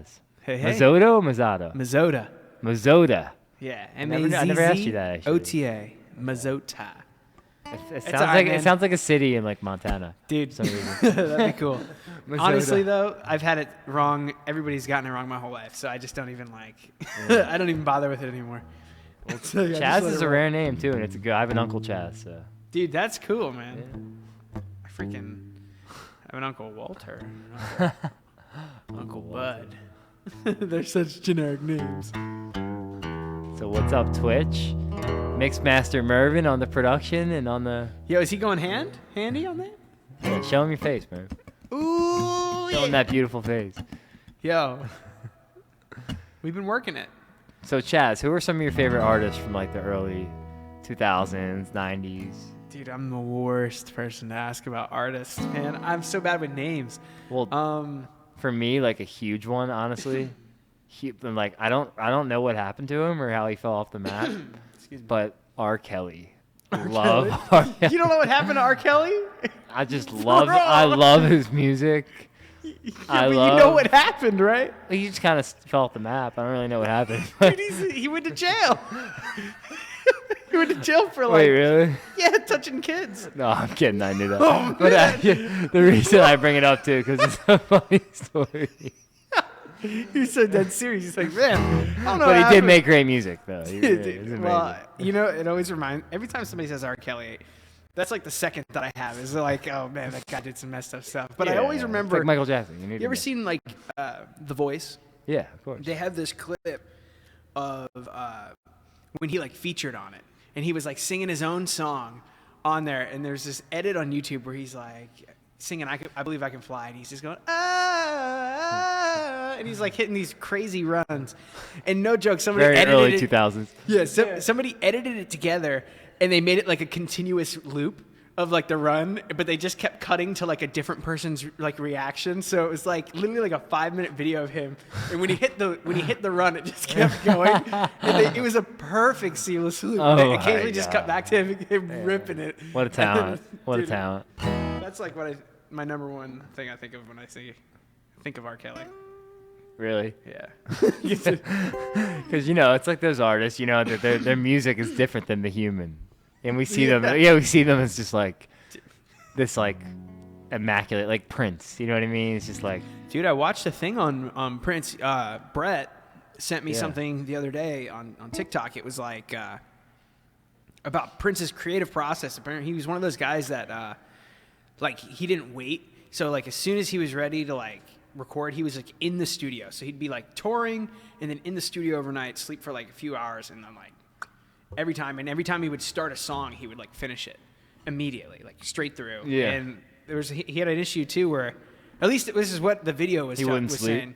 Chaz. Hey. Mazzota or Mazzota? Mazzota. Mazzota. Yeah. I never asked you that, actually. Mazzota. Mazzota. It sounds like a city in like Montana. Dude, for some reason. that'd be cool. Mazzota. Honestly, though, I've had it wrong. Everybody's gotten it wrong my whole life, so I just don't even I don't even bother with it anymore. Well, Chaz is a rare name too, and it's a good. I have an uncle Chaz, so. Dude, that's cool, man. I have an Uncle Walter, Uncle Bud. They're such generic names. So what's up, Twitch? Mixmaster Mervin on the production and on the. Yo, is he going handy on that? Yeah, show him your face, Merv. Ooh, Show him that beautiful face. Yo, we've been working it. So Chaz, who are some of your favorite artists from like the early 2000s, 90s? Dude, I'm the worst person to ask about artists, man. I'm so bad with names. Well, for me, like a huge one, honestly. I don't know what happened to him or how he fell off the map. Excuse me. But R. Kelly. Kelly? R. Kelly. You don't know what happened to R. Kelly? I just I love his music. Yeah, you know what happened, right? He just kind of fell off the map. I don't really know what happened. Dude, he went to jail. He went to jail for Wait, really? Yeah, touching kids. No, I'm kidding. I knew that. Oh, but the reason I bring it up too, because it's a funny story. He's so dead serious. He's like, man, I don't know. But he did make great music, though. Well, it always reminds. Every time somebody says R. Kelly, that's like the second that I have is like, oh man, that guy did some messed up stuff. But I always remember. It's like Michael Jackson. You ever seen like The Voice? Yeah, of course. They have this clip of when he like featured on it, and he was like singing his own song on there, and there's this edit on YouTube where he's like singing I Believe I Can Fly, and he's just going and he's like hitting these crazy runs, and no joke, somebody Very edited early it. 2000s. Yeah, somebody edited it together, and they made it like a continuous loop of like the run, but they just kept cutting to like a different person's like reaction. So it was like literally like a 5-minute video of him, and when he hit the run, it just kept going, and it was a perfect seamless loop. Oh, They occasionally just cut back to him ripping it. What a talent! What Dude, a talent! That's like my number one thing I think of when I think of R. Kelly. Really? Yeah. Because it's like those artists, that their music is different than the human, and we see them. Yeah, we see them as just like this, like immaculate, like Prince. You know what I mean? It's just like, dude, I watched a thing on Prince. Brett sent me something the other day on TikTok. It was like about Prince's creative process. Apparently, he was one of those guys that like he didn't wait. So like as soon as he was ready to like record, he was like in the studio. So he'd be like touring and then in the studio overnight, sleep for like a few hours, and then like every time he would start a song, he would like finish it immediately, like straight through. Yeah. And he had an issue too where, at least this is what the video was saying.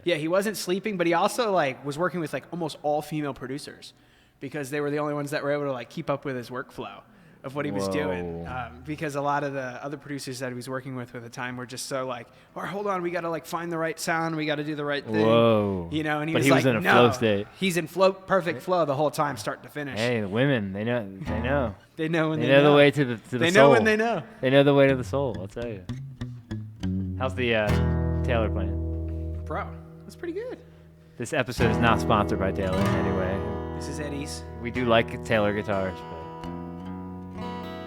Yeah, he wasn't sleeping, but he also like was working with like almost all female producers because they were the only ones that were able to like keep up with his workflow of what he was doing, because a lot of the other producers that he was working with at the time were just so like, all right, hold on, we got to like find the right sound, we got to do the right thing. Whoa. And he was like, in a flow state. He's in perfect flow the whole time, start to finish. Hey, the women, they know. They know when they know the way to the soul. They know when they know. They know the way to the soul, I'll tell you. How's the Taylor playing? Bro, that's pretty good. This episode is not sponsored by Taylor in any way. This is Eddy's. We do like Taylor guitars, but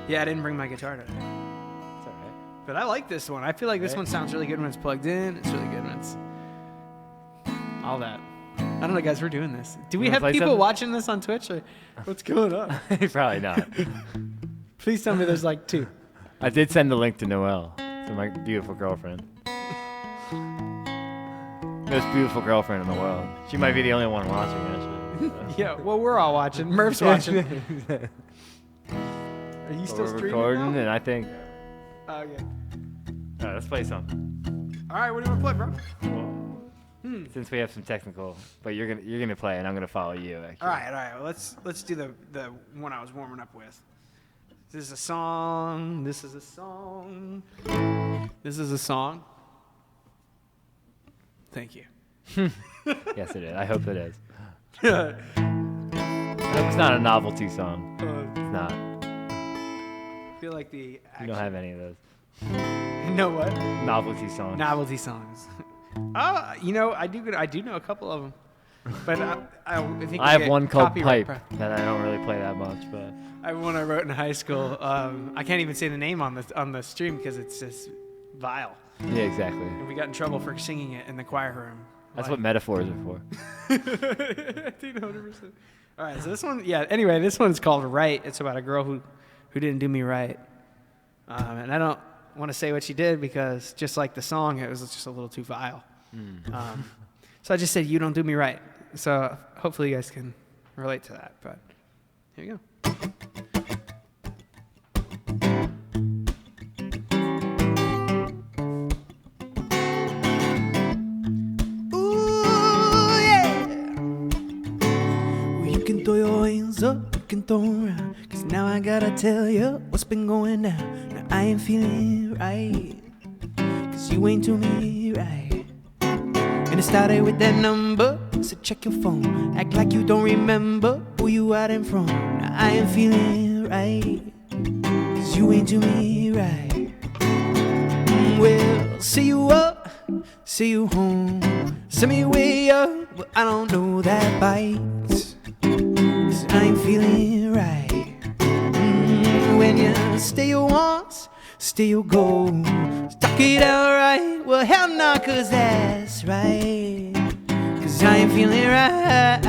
yeah, I didn't bring my guitar today. it's all right. But I like this one. I feel like this one sounds really good when it's plugged in. It's really good when it's all that. I don't know, guys. We're doing this. Do we have people watching this on Twitch? Or what's going on? Probably not. Please tell me there's like 2. I did send the link to Noelle, to my beautiful girlfriend. Most beautiful girlfriend in the world. She might be the only one watching, actually. Yeah, well, we're all watching. Murph's watching. Are you still streaming recording? now? And I think. Okay. All right, let's play something. All right, what do you want to play, bro? Since we have some technical, but you're gonna play, and I'm gonna follow you. Actually. All right. Well, let's do the one I was warming up with. This is a song. This is a song. This is a song. Thank you. Yes, it is. I hope it is. I hope it's not a novelty song. It's not. I feel like You don't have any of those. You know what? Novelty songs. Novelty songs. I do know a couple of them, but I think I have one called copyright Pipe that I don't really play that much, but I have one I wrote in high school. I can't even say the name on the stream because it's just vile. yeah, exactly. And we got in trouble for singing it in the choir room. That's what metaphors are for. 100%. All right, so this one, anyway, this one's called Right. It's about a girl who didn't do me right. And I don't want to say what she did because just like the song, it was just a little too vile. So I just said, you don't do me right. So hopefully you guys can relate to that. But here you go. Throw your hands up, you can throw 'em around. Cause now I gotta tell you what's been going down. Now I ain't feeling right, cause you ain't to me right. And it started with that number, so check your phone. Act like you don't remember who you out in from. Now I ain't feeling right, cause you ain't to me right. Well, see you up, see you home. Send me way up, but I don't know that bites. I ain't feeling right. When you stay you once, stay you go. Stuck it out right, well hell no, cause that's right. Cause I ain't feeling right.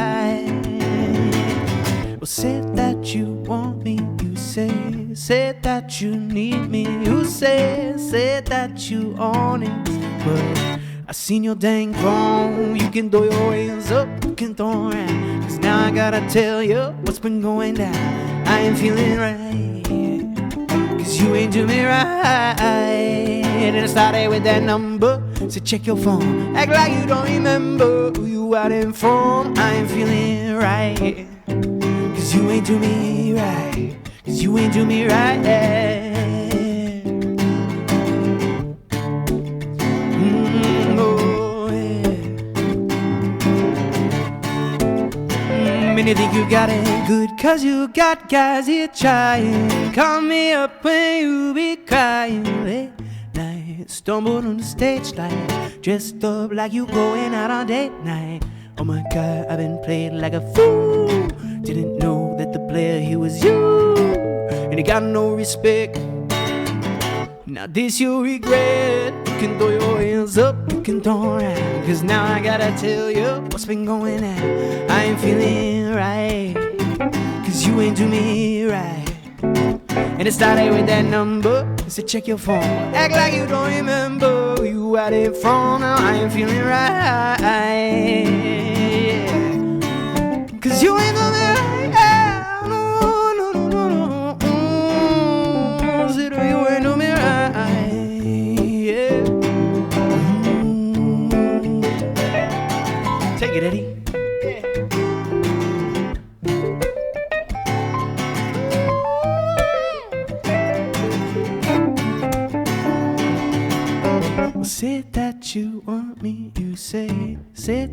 Well, said that you want me, you said that you need me. You said that you on it, but I seen your dang phone. You can throw your hands up, you can throw around. Cause now I gotta tell you what's been going down. I ain't feeling right, cause you ain't do me right. And it started with that number, so check your phone. Act like you don't remember who you out in from. I ain't feeling right, cause you ain't do me right. Cause you ain't do me right. You think you got it good, cause you got guys here trying. Call me up when you be crying. Late night, stumbled on the stage light, dressed up like you going out on date night. Oh my God, I've been played like a fool. Didn't know that the player here was you, and he got no respect. Now this you'll regret. You can throw your hands up, you can throw around. Cause now I gotta tell you what's been going on. I ain't feeling right, cause you ain't do me right. And it started with that number, so check your phone. Act like you don't remember who you out it from. Now I ain't feeling right, cause you ain't do me right. You ain't do me right. Take it, Eddie. Said that you want me, you said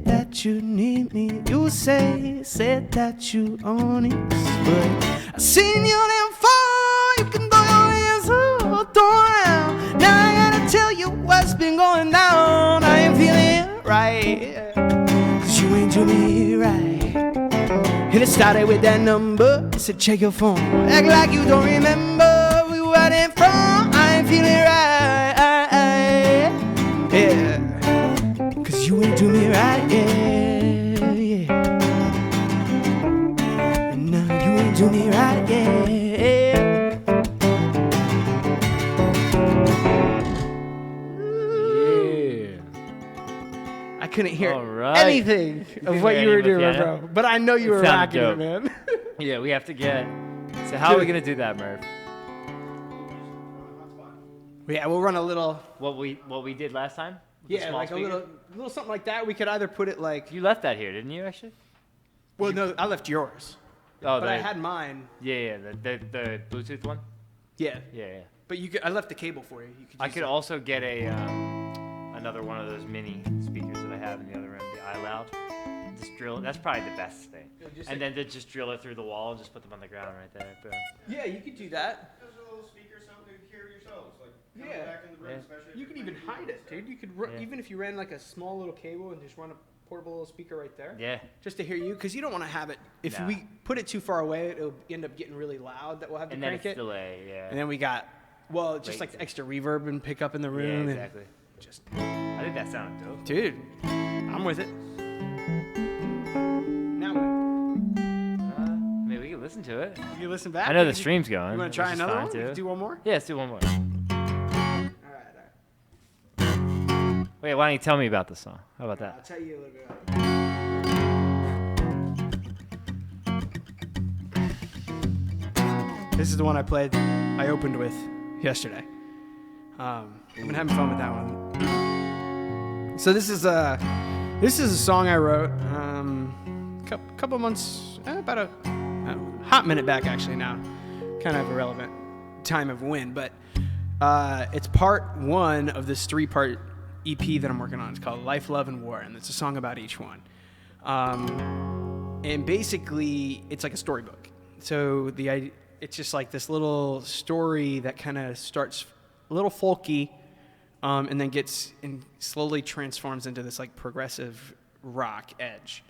that you need me. You said that you own it, but I seen you them fall. You can throw your hands up, throw around. Now I gotta tell you what's been going down. I ain't feeling right, cause you ain't do me right. And it started with that number, so check your phone. Act like you don't remember where you out in from. I ain't feeling right, yeah, cause you ain't do me right, yeah. And now you ain't do me right, yeah. I couldn't hear anything of what you were doing, bro. But I know you were rocking it, man. Yeah, we have to get. So how are we gonna do that, Murph? Yeah, we'll run a little. What we did last time? Yeah, like speaker? a little something like that. We could either put it like. You left that here, didn't you? Actually. Well, no, I left yours. Oh, but I had mine. Yeah, the Bluetooth one. Yeah. Yeah. But I left the cable for you. I could also get another one of those mini speakers that I have in the other end, the iLoud. Just drill it. That's probably the best thing. And then to just drill it through the wall and just put them on the ground right there. Boom. Yeah, you could do that. There's a little speaker, something to hear yourselves. Like, You could even hide it, dude. You could even if you ran like a small little cable and just run a portable little speaker right there. Yeah. Just to hear you, because you don't want to have it. If we put it too far away, it'll end up getting really loud. That we'll have to crank it. Delay. Yeah. And then we got just like extra reverb and pick up in the room. Yeah, exactly. I think that sounded dope. Dude, I'm with it. Now what? Maybe we can listen to it. You listen back? I know the stream's going. You want to try another one? Too. Do one more? Yeah, let's do one more. All right. Wait, why don't you tell me about the song? How about that? I'll tell you a little bit about it. This is the one I opened with yesterday. I've been having fun with that one. So this is a song I wrote a couple months, about a hot minute back actually now, kind of irrelevant time of when, but it's part one of this 3-part EP that I'm working on. It's called Life, Love, and War, and it's a song about each one. And basically, it's like a storybook. So it's just like this little story that kind of starts a little folky, and then gets and slowly transforms into this like progressive rock edge.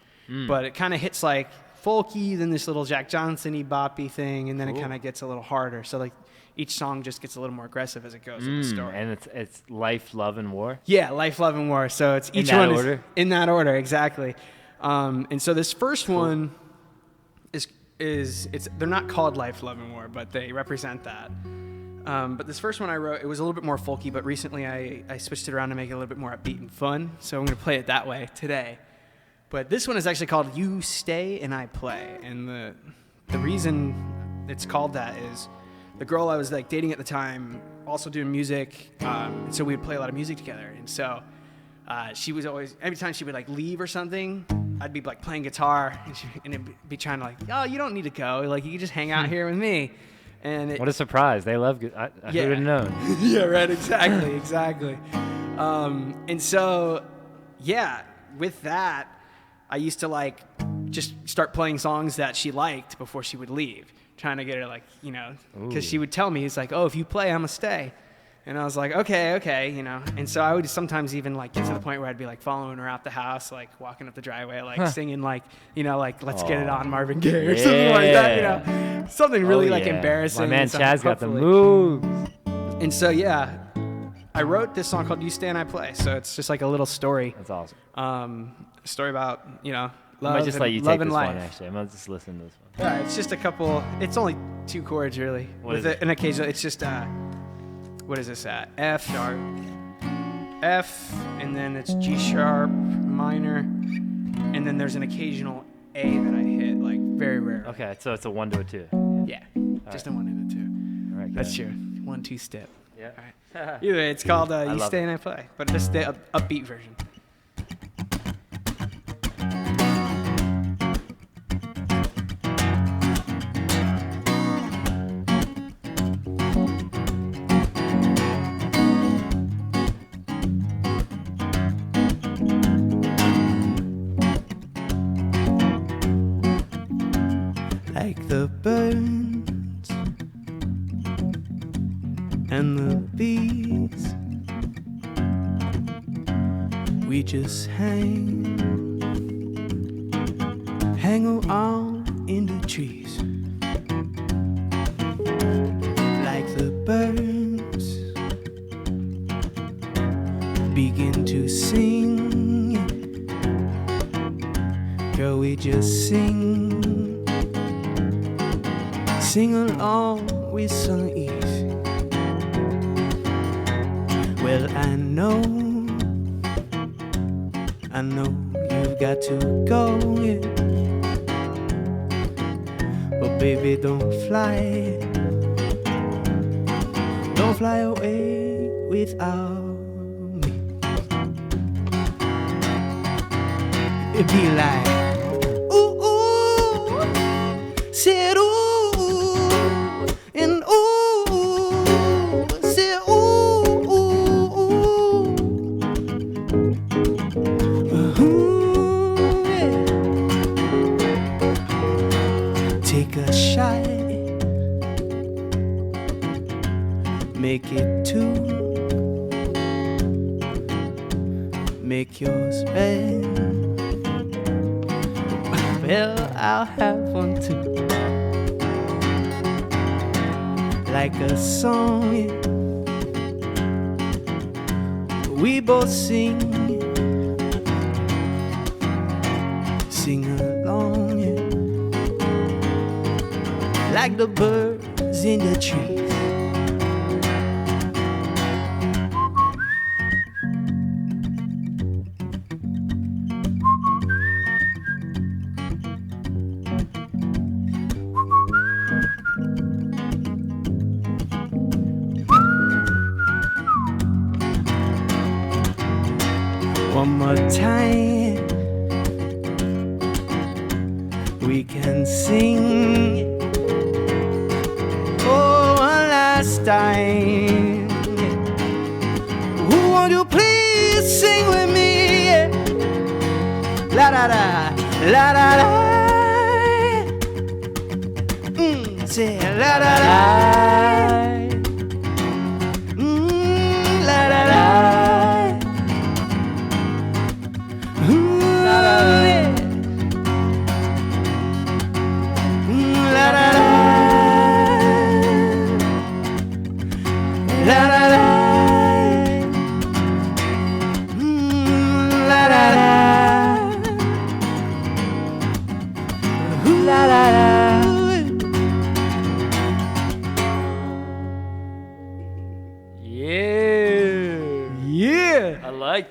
But it kind of hits like folky, then this little Jack Johnson-y boppy thing, and then it kind of gets a little harder. So like each song just gets a little more aggressive as it goes in the story. And it's Life, Love, and War? Yeah, Life, Love, and War. So it's each one is in that order, exactly. And so this first one is they're not called Life, Love, and War, but they represent that. But this first one I wrote, it was a little bit more folky, but recently I switched it around to make it a little bit more upbeat and fun. So I'm going to play it that way today. But this one is actually called You Stay and I Play. And the reason it's called that is the girl I was like dating at the time, also doing music. And so we would play a lot of music together. And so she was always, every time she would like leave or something, I'd be like playing guitar and it'd be trying to like, oh, you don't need to go. Like you can just hang out here with me. And what a surprise. They love good. Who would have known? Yeah, right. Exactly. And so, yeah, with that, I used to like just start playing songs that she liked before she would leave, trying to get her like, because she would tell me, it's like, oh, if you play, I'm going to stay. And I was like, okay, And so I would sometimes even like get to the point where I'd be like following her out the house, like walking up the driveway, like singing like, like Let's Get It On Marvin Gaye or something like that, Something really like embarrassing. My man Chaz got the moves. And so, yeah, I wrote this song called You Stay and I Play. So it's just like a little story. That's awesome. A story about, love, I might just let you love take and this life. one, actually. I'm going to just listen to this one. Yeah, it's just a couple, it's only 2 chords, really. What is it? An occasional, it's just, what is this at? F, sharp, F, and then it's G sharp, minor, and then there's an occasional A that I hit, like, very rare. Okay, so it's a 1 to a 2. Yeah, just a 1 and a 2. All right, that's your 1-2 step. Yeah. All right. Either way, it's called You Stay and I Play, but this is the upbeat version. Like the birds and the bees, we just hang around in the trees. Like the birds begin to sing, girl, we just sing along with some ease. Well, I know you've got to go, yeah. But baby, don't fly away without me. It'd be like, ooh, ooh, said ooh. And ooh, say ooh, ooh, ooh. Yeah. Take a shot, make it 2. Well, I'll have one too. Like a song, yeah. We both sing along, yeah. Like the birds in the trees. One more time, we can sing. Oh, one last time. Who won't you please sing with me? La da da, la da da. Say la da da. La da da.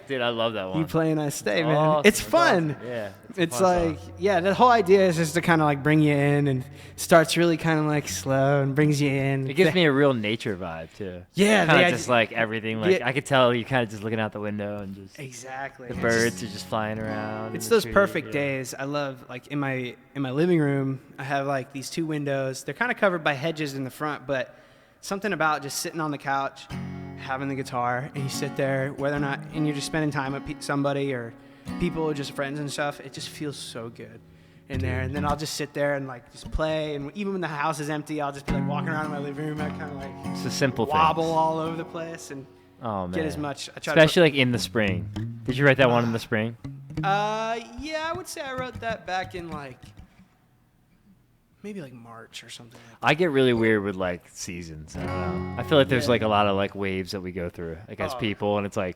Dude, I love that one. You play and I stay, man. Awesome. It's fun. Awesome. Yeah. It's like, yeah, the whole idea is just to kind of like bring you in, and starts really kind of like slow and brings you in. It gives me a real nature vibe too. Yeah. Kind of just like everything. Like yeah. I could tell you kind of just looking out the window and just. Exactly. The birds are just flying around. It's those perfect days. I love, like, in my living room, I have like these two windows. They're kind of covered by hedges in the front, but something about just sitting on the couch, having the guitar, and you sit there, whether or not, and you're just spending time with somebody or people or just friends and stuff, it just feels so good in there. And then I'll just sit there and like just play, and even when the house is empty, I'll just be like walking around in my living room. I kind of like it's a simple wobble things. all over the place and get as much. I try especially like in the spring. Did you write that one in the spring? Yeah, I would say I wrote that back in like maybe like March or something like that. I get really weird with like seasons. I don't know. I feel like there's like a lot of like waves that we go through like as people, and it's like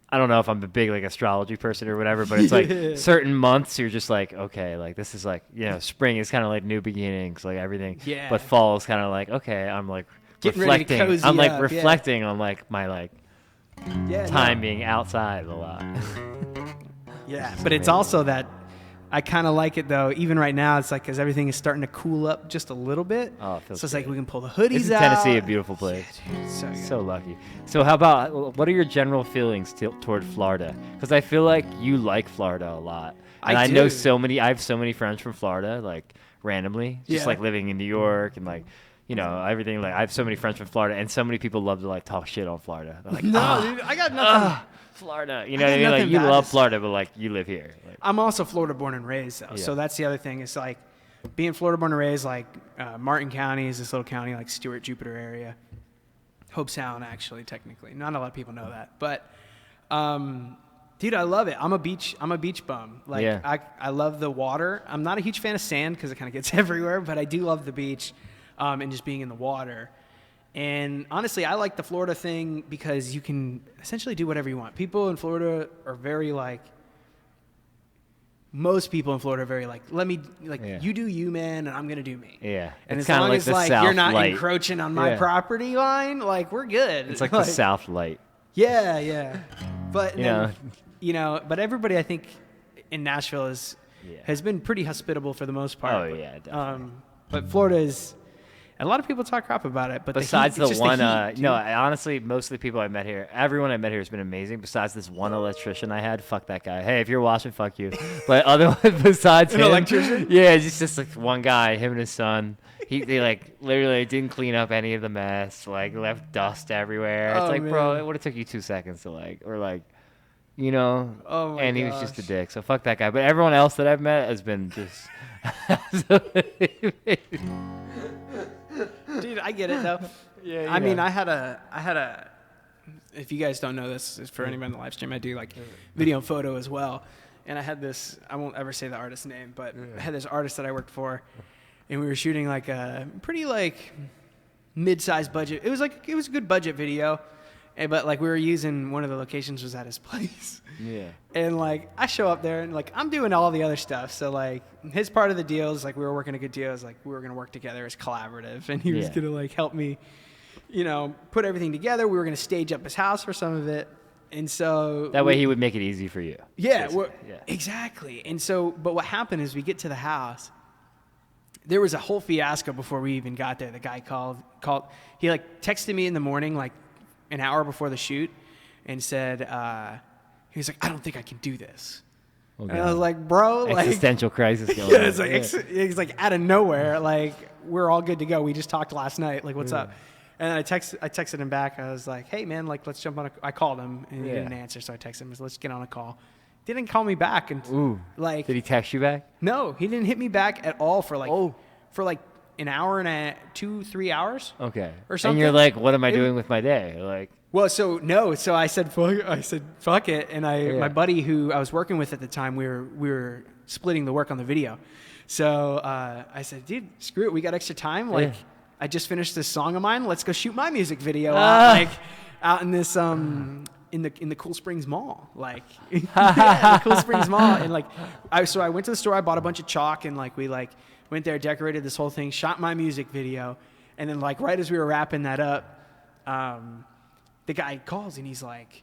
I don't know if I'm a big like astrology person or whatever, but it's like certain months you're just like, okay, like this is like, you know, spring is kind of like new beginnings, like everything. Yeah. But fall is kind of like, okay, I'm like getting reflecting. Ready to cozy I'm like up, reflecting on like my like time being outside a lot. Yeah, but it's also that I kind of like it though. Even right now, it's like because everything is starting to cool up just a little bit. Oh, it feels so it's like we can pull the hoodies Isn't out. Tennessee a beautiful place? Yeah, dude, so good. So lucky. So how about what are your general feelings toward Florida? Because I feel like you like Florida a lot, and I know so many. I have so many friends from Florida, like randomly, just like living in New York and like. You know, everything, like, I have so many friends from Florida, and so many people love to, like, talk shit on Florida. They're like, no, dude, I got nothing. Florida. You know what I mean? Like, you love Florida, but, like, you live here. Like, I'm also Florida born and raised, though. Yeah. So that's the other thing. It's, like, being Florida born and raised, like, Martin County is this little county, like, Stewart, Jupiter area. Hope Sound, actually, technically. Not a lot of people know that. But, dude, I love it. I'm a beach bum. Like, I love the water. I'm not a huge fan of sand because it kind of gets everywhere, but I do love the beach. And just being in the water. And honestly, I like the Florida thing because you can essentially do whatever you want. People in Florida are very like, most people in Florida are very like, you do you, man, and I'm going to do me. Yeah. And as long as like you're not encroaching on my property line, like we're good. It's like the South Light. Yeah, yeah. But, but everybody I think in Nashville has been pretty hospitable for the most part. Oh, yeah, definitely. But Florida is... A lot of people talk crap about it, but besides the one, honestly, most of the people I met here, everyone I met here has been amazing. Besides this one electrician I had, fuck that guy. Hey, if you're watching, fuck you. But otherwise, besides him, electrician, it's just like one guy, him and his son. They like literally didn't clean up any of the mess, like left dust everywhere. It's like, man. Bro, it would have took you 2 seconds to like, or like, you know. Oh my and gosh. he was just a dick. So fuck that guy. But everyone else that I've met has been just. Dude, I get it though. Yeah. I mean, I had a. If you guys don't know this, is for anybody in the live stream, I do like video and photo as well. and I had this, I won't ever say the artist's name, but I had this artist that I worked for, and we were shooting like a pretty like mid-sized budget. It was a good budget video, but like we were using, one of the locations was at his place. Yeah. And like I show up there and like I'm doing all the other stuff. So like his part of the deal is like we were working a good deal. Is like we were gonna work together as collaborative, and he was gonna like help me, put everything together. We were gonna stage up his house for some of it, and so that way he would make it easy for you. Yeah, exactly. And so, but what happened is we get to the house. There was a whole fiasco before we even got there. The guy called. He like texted me in the morning, like an hour before the shoot, and said, he was like, I don't think I can do this. Okay. And I was like, bro, like existential crisis going on. It's like, it's like out of nowhere, like we're all good to go. We just talked last night. Like, what's up? And I texted him back. I was like, hey man, like let's jump on I called him and he didn't answer. So I texted him, let's get on a call. Didn't call me back. And like, did he text you back? No, he didn't hit me back at all for like an hour and 2-3 hours. Okay. Or something. And you're like, what am I doing with my day? Like, well, so I said fuck it, and my buddy who I was working with at the time, we were splitting the work on the video. So I said, dude, screw it, we got extra time. Like, I just finished this song of mine. Let's go shoot my music video out in this in the Cool Springs Mall, like the Cool Springs Mall, and like I went to the store, I bought a bunch of chalk, and like we like went there, decorated this whole thing, shot my music video, and then like right as we were wrapping that up, the guy calls and he's like,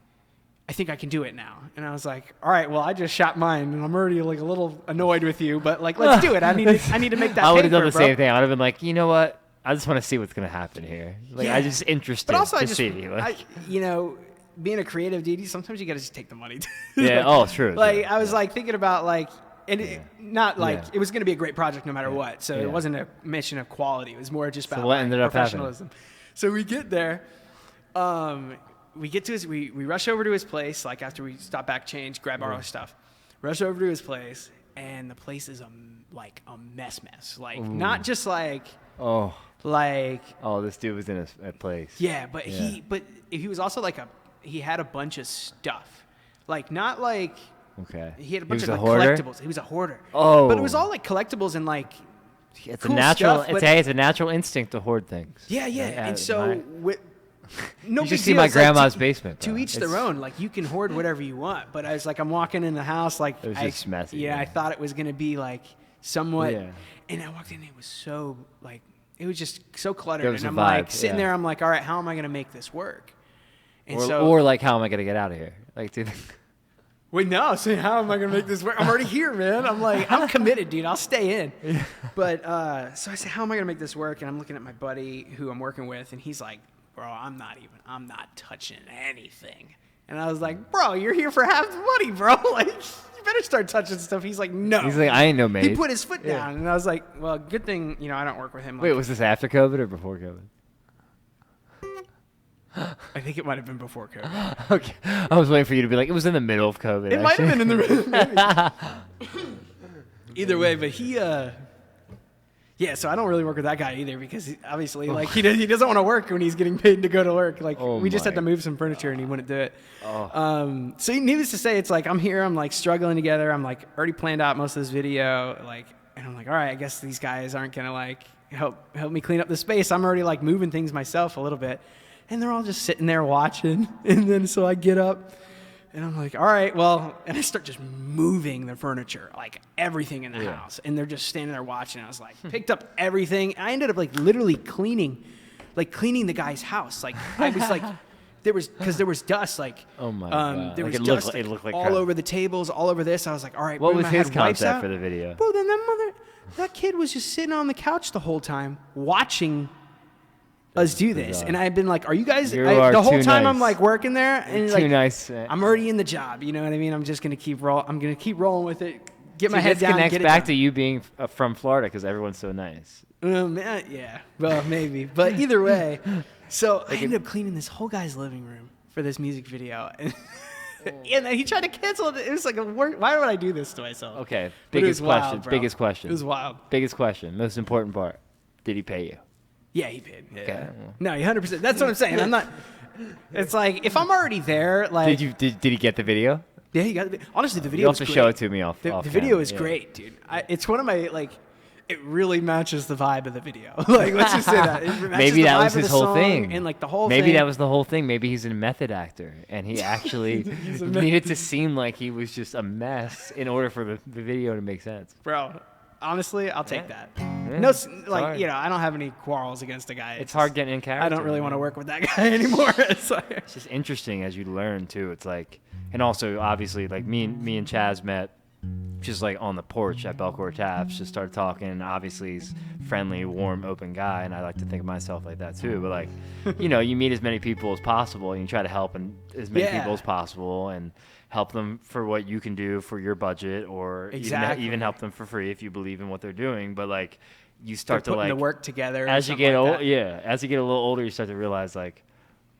I think I can do it now. And I was like, all right, well, I just shot mine and I'm already like a little annoyed with you, but like, let's do it. I need to make that. I would have done the same thing. I would have been like, you know what? I just want to see what's going to happen here. Like, I'm just interested but also to see. Like, being a creative dude, sometimes you got to just take the money. Yeah. Oh, true. Like, I was like thinking about like, and it was going to be a great project no matter what. So it wasn't a mission of quality. It was more just about professionalism. So we get there. We rush over to his place, like after we stop back, change, grab our stuff, rush over to his place, and the place is a mess. Like, not just like, this dude was in a place. Yeah, but he was also like he had a bunch of stuff, like not like, okay, he had a bunch of collectibles. He was a hoarder. Oh, but it was all like collectibles and like, it's cool a natural. stuff, It's a natural instinct to hoard things. Yeah. And so you should see my grandma's basement. To each their own. Like, you can hoard whatever you want. But I was like, I'm walking in the house, like, it was just messy. Yeah, I thought it was gonna be like somewhat. Yeah. And I walked in, and it was so like, it was just so cluttered. And I'm like sitting there, I'm like, all right, how am I gonna make this work? And or like, how am I gonna get out of here? Like, dude. Wait, no. So how am I gonna make this work? I'm already here, man. I'm like, I'm committed, dude. I'll stay in. Yeah. But so I said, how am I gonna make this work? And I'm looking at my buddy who I'm working with, and he's like, bro, I'm not touching anything. And I was like, bro, you're here for half the money, bro. Like, you better start touching stuff. He's like, no. He's like, I ain't no maid. He put his foot down. And I was like, well, good thing, I don't work with him. Wait, was this after COVID or before COVID? I think it might have been before COVID. Okay. I was waiting for you to be like, it was in the middle of COVID. It might have been in the middle. Either way, but he, yeah, so I don't really work with that guy either because obviously, like, he doesn't want to work when he's getting paid to go to work. Like, we just had to move some furniture and he wouldn't do it. Oh. So needless to say, it's like I'm here, I'm like struggling together. I'm like already planned out most of this video, like, and I'm like, all right, I guess these guys aren't gonna like help me clean up the space. I'm already like moving things myself a little bit, and they're all just sitting there watching. And then so I get up. And I'm like, all right, well, and I start just moving the furniture, like everything in the house. And they're just standing there watching. I was like, picked up everything. I ended up like literally cleaning the guy's house. Like, I was like, there was dust, like, oh my God. There like was dust it looked like all over the tables, all over this. I was like, all right, what was his concept for the video? Bro, then that kid was just sitting on the couch the whole time watching us do this. And I've been like, are you guys, the whole time nice. I'm like working there and You're like, too nice. I'm already in the job. You know what I mean? I'm just going to keep rolling with it. Get my head down. This connects back to you being from Florida because everyone's so nice. Yeah, well, maybe. But either way, so I ended up cleaning this whole guy's living room for this music video. And then he tried to cancel it. It was like, why would I do this to myself? Okay, biggest question. It was wild. Biggest question, most important part. Did he pay you? Yeah, he paid. Yeah. Okay. No, 100%. That's what I'm saying. I'm not. It's like if I'm already there, like. Did he get the video? Yeah, you got honestly the video. You also show it to me off. The off video camera, is yeah. great, dude. It's one of my like. It really matches the vibe of the video. Like, let's just say that. It matches Maybe the that vibe was of his the whole song thing. and like the whole Maybe thing. that was the whole thing. Maybe he's a method actor, and he actually needed to seem like he was just a mess in order for the video to make sense. Bro, honestly, I'll take Yeah. that. Yeah, No, it's like hard. I don't have any quarrels against the guy. It's hard getting in character. I don't really want to man. work with that guy anymore. It's like, It's just interesting as you learn too. It's like, and also obviously like me and Chaz met just like on the porch at Belcourt Taps, just started talking. Obviously he's friendly, warm, open guy, and I like to think of myself like that too. But like, you meet as many people as possible and you try to help as many Yeah. people as possible and help them for what you can do for your budget, or Exactly. even help them for free if you believe in what they're doing. But like, you start they're to putting like the work together. as you something get like old, that. yeah, as you get a little older, you start to realize like,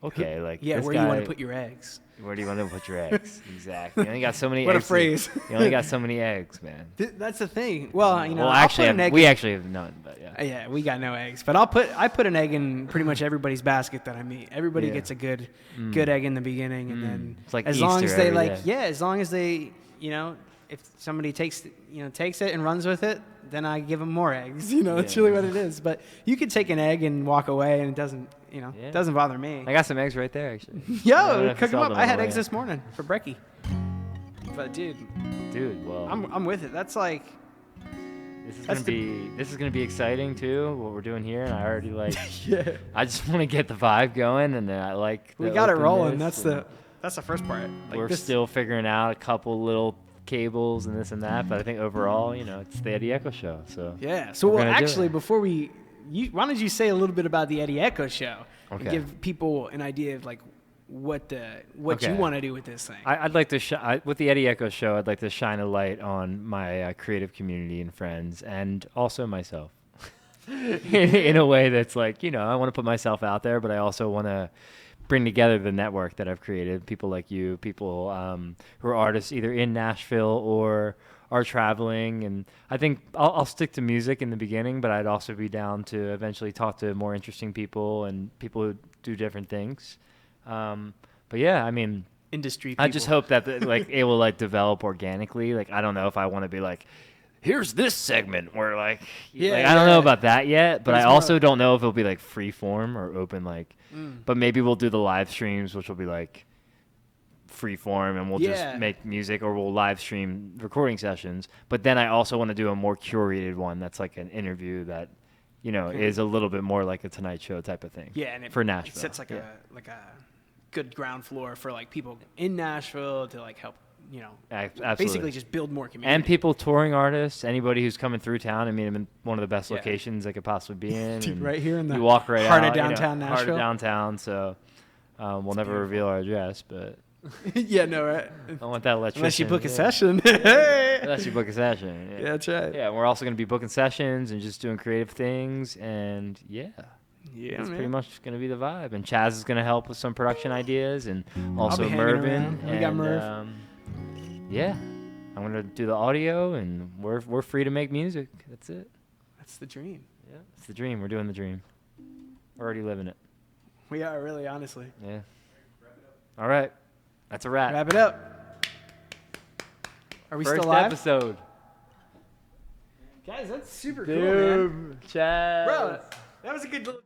okay, like Yeah, this where do you want guy- to put your eggs? Where do you want to put your eggs? Exactly. You only got so many What a eggs. phrase. You only got so many eggs, man. That's the thing. Well, Well, I'll actually, put an egg we in- actually have none, but yeah. Yeah, we got no eggs, but I put an egg in pretty much everybody's basket that I meet. Everybody Yeah. gets a good egg in the beginning, and then It's like as long as Easter they every like, day. as long as they, if somebody takes it and runs with it, then I give them more eggs. That's Yeah. really what it is. But you could take an egg and walk away, and it doesn't, Yeah. it doesn't bother me. I got some eggs right there, actually. I don't know Yo, if cook you them saw up. them I on had the eggs way. this morning for brekkie. But dude, Dude, well, I'm with it. That's like. this is that's gonna be exciting too. What we're doing here, and I already like. Yeah. I just want to get the vibe going, and I like. We the got it rolling. openness, That's the first part. Like we're this- still figuring out a couple little cables and this and that, but I think overall, it's the Eddy Echo Show. So Yeah. So We're well, gonna do actually, it. before why don't you say a little bit about the Eddy Echo Show and Okay. give people an idea of like what you Okay. want to do with this thing? I'd like to with the Eddy Echo Show. I'd like to shine a light on my creative community and friends, and also myself, in a way that's like I want to put myself out there, but I also want to bring together the network that I've created. People like you, people who are artists either in Nashville or are traveling, and I think I'll stick to music in the beginning, but I'd also be down to eventually talk to more interesting people and people who do different things. But yeah, I mean, Industry. I just people. hope that it will develop organically. Like I don't know if I want to be like, here's this segment where I don't know about that yet. But I it's more also like- don't know if it'll be like free form or open But maybe we'll do the live streams, which will be like free form, and we'll Yeah. just make music, or we'll live stream recording sessions. But then I also want to do a more curated one that's like an interview that is a little bit more like a Tonight Show type of thing. Yeah, and for Nashville. it sets like Yeah. a good ground floor for like people in Nashville to like help Absolutely. basically just build more community. And people, touring artists, anybody who's coming through town. I mean, I'm in one of the best Yeah. locations I could possibly be in. Dude, and right here in the you walk right heart out, of downtown heart Nashville. of downtown. So we'll never reveal our address, but Yeah, no, right? I want that electrician. Unless you book a yeah. session. Unless you book a session. Yeah. Yeah, that's right. Yeah, we're also going to be booking sessions and just doing creative things, and Yeah, it's man. pretty much going to be the vibe. And Chaz is going to help with some production ideas, and also be hanging Mervin. around. We got and, Merv. Yeah, I'm going to do the audio, and we're free to make music. That's it. That's the dream. Yeah, it's the dream. We're doing the dream. We're already living it. We are really, honestly. Yeah. All right. That's a wrap. Wrap it up. Are we First still live? episode. Guys, that's super cool, man. Chaz. Bro, that was a good little.